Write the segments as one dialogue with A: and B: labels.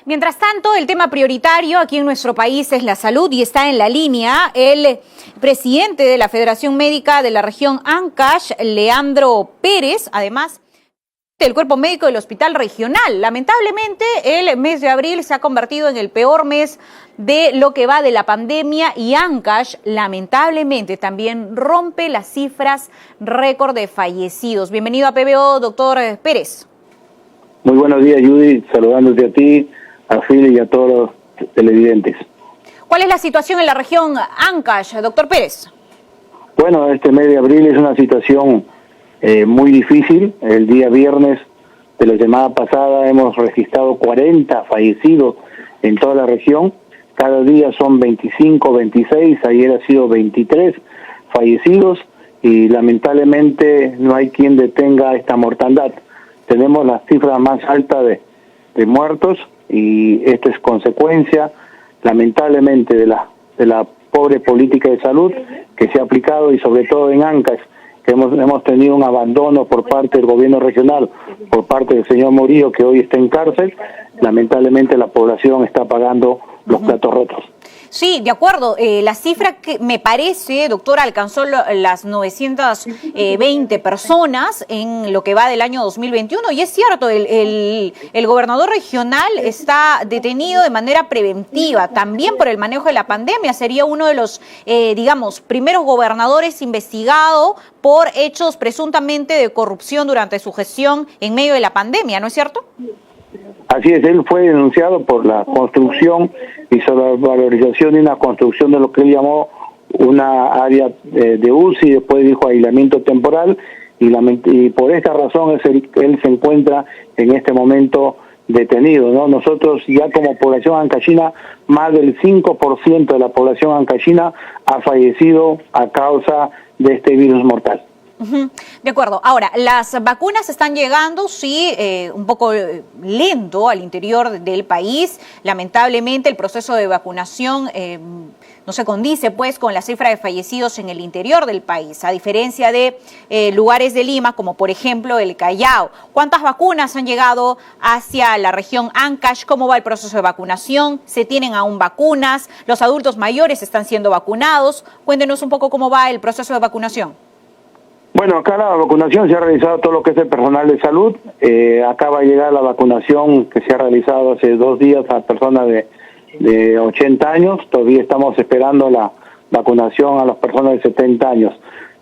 A: Mientras tanto, el tema prioritario aquí en nuestro país es la salud y está en la línea el presidente de la Federación Médica de la región Ancash, Leandro Pérez, además del cuerpo médico del Hospital Regional. Lamentablemente, el mes de abril se ha convertido en el peor mes de lo que va de la pandemia y Ancash, lamentablemente, también rompe las cifras récord de fallecidos. Bienvenido a PBO, doctor Pérez.
B: Muy buenos días, Judy, saludándote a ti, a Phil y a todos los televidentes.
A: ¿Cuál es la situación en la región Ancash, doctor Pérez?
B: Bueno, este mes de abril es una situación muy difícil. El día viernes de la semana pasada hemos registrado 40 fallecidos en toda la región. Cada día son 25, 26, ayer ha sido 23 fallecidos y lamentablemente no hay quien detenga esta mortandad. Tenemos las cifras más altas de muertos y esto es consecuencia lamentablemente de la pobre política de salud que se ha aplicado y sobre todo en Ancash, que hemos tenido un abandono por parte del gobierno regional, por parte del señor Morillo, que hoy está en cárcel. Lamentablemente la población está pagando los platos rotos.
A: Sí, de acuerdo. La cifra que me parece, doctora, alcanzó las 920 personas en lo que va del año 2021. Y es cierto, el gobernador regional está detenido de manera preventiva, también por el manejo de la pandemia. Sería uno de los, primeros gobernadores investigado por hechos presuntamente de corrupción durante su gestión en medio de la pandemia, ¿no es cierto?
B: Así es, él fue denunciado por la construcción y sobrevalorización de una construcción de lo que él llamó una área de UCI, después dijo aislamiento temporal, y por esta razón él se encuentra en este momento detenido, ¿no? Nosotros ya como población ancashina, más del 5% de la población ancashina ha fallecido a causa de este virus mortal.
A: De acuerdo. Ahora, las vacunas están llegando, sí, un poco lento al interior del país. Lamentablemente, el proceso de vacunación no se condice, pues, con la cifra de fallecidos en el interior del país, a diferencia de lugares de Lima, como por ejemplo el Callao. ¿Cuántas vacunas han llegado hacia la región Ancash? ¿Cómo va el proceso de vacunación? ¿Se tienen aún vacunas? ¿Los adultos mayores están siendo vacunados? Cuéntenos un poco cómo va el proceso de vacunación.
B: Bueno, acá la vacunación se ha realizado todo lo que es el personal de salud. Acaba de llegar la vacunación que se ha realizado hace 2 días a personas de 80 años. Todavía estamos esperando la vacunación a las personas de 70 años.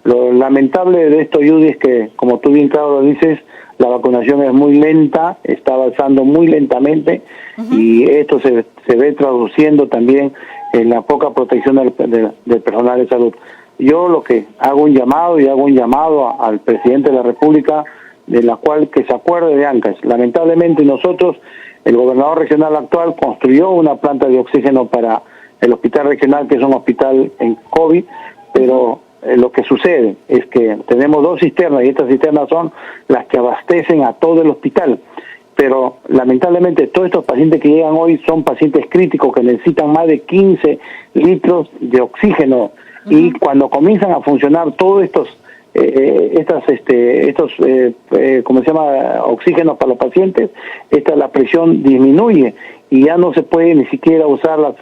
B: Lo lamentable de esto, Judy, es que, como tú bien claro lo dices, la vacunación es muy lenta, está avanzando muy lentamente y esto se ve traduciendo también en la poca protección del personal de salud. Yo lo que hago un llamado al presidente de la República, de la cual que se acuerde de Ancash. Lamentablemente nosotros, el gobernador regional actual construyó una planta de oxígeno para el hospital regional, que es un hospital en COVID, pero lo que sucede es que tenemos 2 cisternas y estas cisternas son las que abastecen a todo el hospital. Pero lamentablemente todos estos pacientes que llegan hoy son pacientes críticos que necesitan más de 15 litros de oxígeno. Y cuando comienzan a funcionar todos estos oxígenos para los pacientes, la presión disminuye y ya no se puede ni siquiera usar las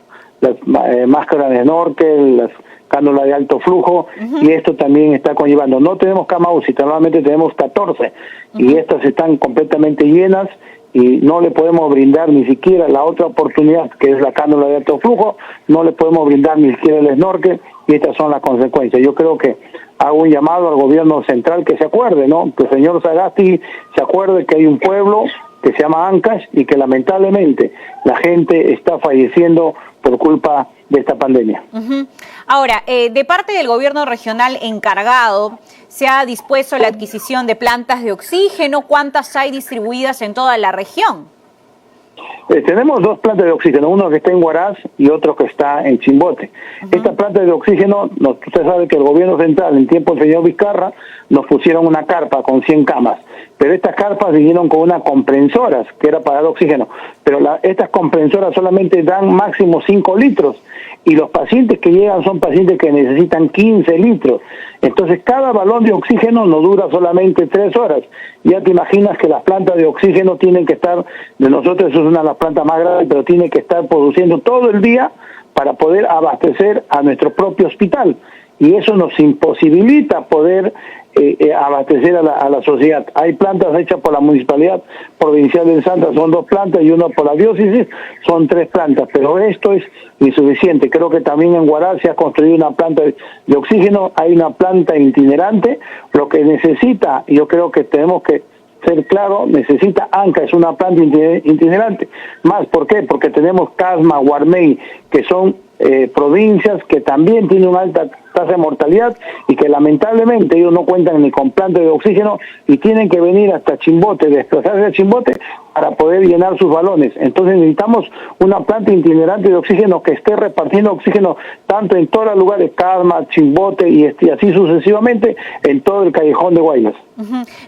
B: máscaras de snorkel, las cánulas de alto flujo, y esto también está conllevando. No tenemos cama UCI, normalmente tenemos 14, y estas están completamente llenas y no le podemos brindar ni siquiera la otra oportunidad, que es la cánula de alto flujo, no le podemos brindar ni siquiera el snorkel, y estas son las consecuencias. Yo creo que hago un llamado al gobierno central que se acuerde, ¿no? Que el señor Sagasti se acuerde que hay un pueblo que se llama Ancash y que lamentablemente la gente está falleciendo por culpa de esta pandemia.
A: Ahora, de parte del gobierno regional encargado, ¿se ha dispuesto la adquisición de plantas de oxígeno? ¿Cuántas hay distribuidas en toda la región?
B: Tenemos 2 plantas de oxígeno, uno que está en Huaraz y otro que está en Chimbote. Esta planta de oxígeno, usted sabe que el gobierno central, en tiempo del señor Vizcarra, nos pusieron una carpa con 100 camas, pero estas carpas vinieron con unas comprensoras, que era para el oxígeno, pero estas comprensoras solamente dan máximo 5 litros, y los pacientes que llegan son pacientes que necesitan 15 litros, Entonces cada balón de oxígeno no dura solamente 3 horas. Ya te imaginas que las plantas de oxígeno tienen que estar, de nosotros es una de las plantas más grandes, pero tiene que estar produciendo todo el día para poder abastecer a nuestro propio hospital. Y eso nos imposibilita poder abastecer a la sociedad. Hay plantas hechas por la Municipalidad Provincial de Santa, son 2 plantas, y una por la diócesis, son 3 plantas, pero esto es insuficiente. Creo que también en Huaraz se ha construido una planta de oxígeno, hay una planta itinerante. Lo que necesita, yo creo que tenemos que ser claro, necesita Anca, es una planta itinerante. Más, ¿por qué? Porque tenemos Casma, Guarmey, que son provincias que también tienen una alta tasa de mortalidad y que lamentablemente ellos no cuentan ni con planta de oxígeno y tienen que venir hasta Chimbote, desplazarse a Chimbote para poder llenar sus balones. Entonces necesitamos una planta itinerante de oxígeno que esté repartiendo oxígeno tanto en todos los lugares, Casma, Chimbote y así sucesivamente en todo el callejón de Guaymas.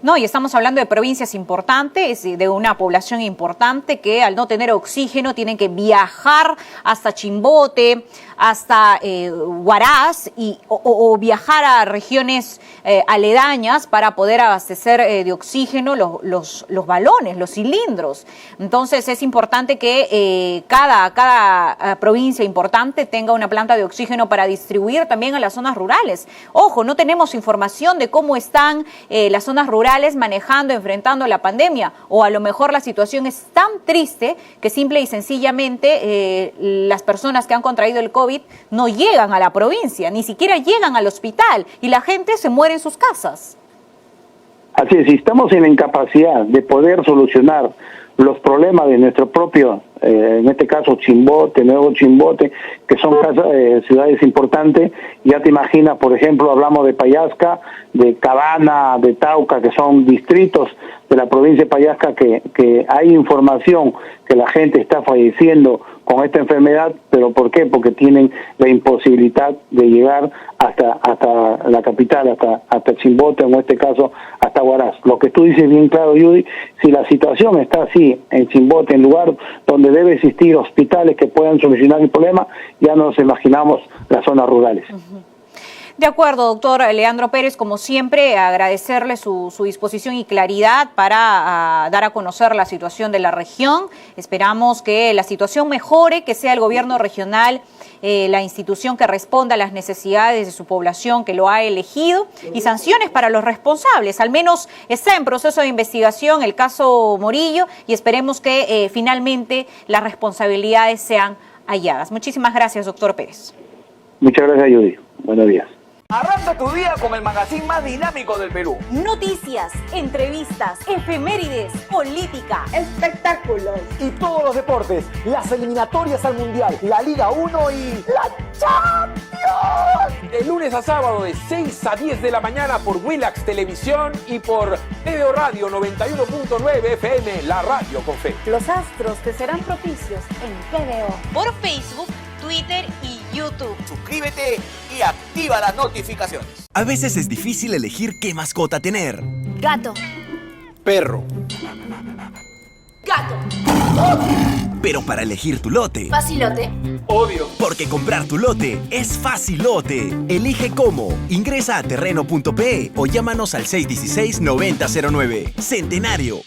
A: No, y estamos hablando de provincias importantes, de una población importante que al no tener oxígeno tienen que viajar hasta Chimbote, hasta Huaraz o viajar a regiones aledañas para poder abastecer de oxígeno los balones, los cilindros. Entonces es importante que cada provincia importante tenga una planta de oxígeno para distribuir también a las zonas rurales. Ojo, no tenemos información de cómo están las zonas rurales manejando, enfrentando la pandemia, o a lo mejor la situación es tan triste que simple y sencillamente las personas que han contraído el COVID no llegan a la provincia, ni siquiera llegan al hospital y la gente se muere en sus casas.
B: Así es, si estamos en la incapacidad de poder solucionar los problemas de nuestro propio, en este caso Chimbote, Nuevo Chimbote, que son ciudades importantes, ya te imaginas, por ejemplo, hablamos de Payasca, de Cabana, de Tauca, que son distritos de la provincia de Payasca que hay información que la gente está falleciendo con esta enfermedad, pero ¿por qué? Porque tienen la imposibilidad de llegar hasta la capital, hasta Chimbote, en este caso hasta Huaraz. Lo que tú dices bien claro, Judy, si la situación está así en Chimbote, en lugar donde debe existir hospitales que puedan solucionar el problema, ya nos imaginamos las zonas rurales.
A: De acuerdo, doctor Leandro Pérez, como siempre, agradecerle su disposición y claridad para dar a conocer la situación de la región. Esperamos que la situación mejore, que sea el gobierno regional la institución que responda a las necesidades de su población que lo ha elegido, y sanciones para los responsables. Al menos está en proceso de investigación el caso Morillo y esperemos que finalmente las responsabilidades sean halladas. Muchísimas gracias, doctor Pérez.
B: Muchas gracias, Judy. Buenos días.
C: Arranca tu día con el magazine más dinámico del Perú.
A: Noticias, entrevistas, efemérides, política,
D: espectáculos
C: y todos los deportes, las eliminatorias al Mundial, la Liga 1 y la Champions. De lunes a sábado de 6 a 10 de la mañana por Willax Televisión y por TVO Radio 91.9 FM, la radio con fe.
D: Los astros te serán propicios en TVO.
A: Por Facebook, Twitter y YouTube.
C: Suscríbete y activa las notificaciones.
E: A veces es difícil elegir qué mascota tener.
D: Gato.
C: Perro.
D: Gato.
E: Pero para elegir tu lote...
D: Facilote.
C: Obvio.
E: Porque comprar tu lote es facilote. Elige cómo. Ingresa a terreno.pe o llámanos al 616-9009. Centenario.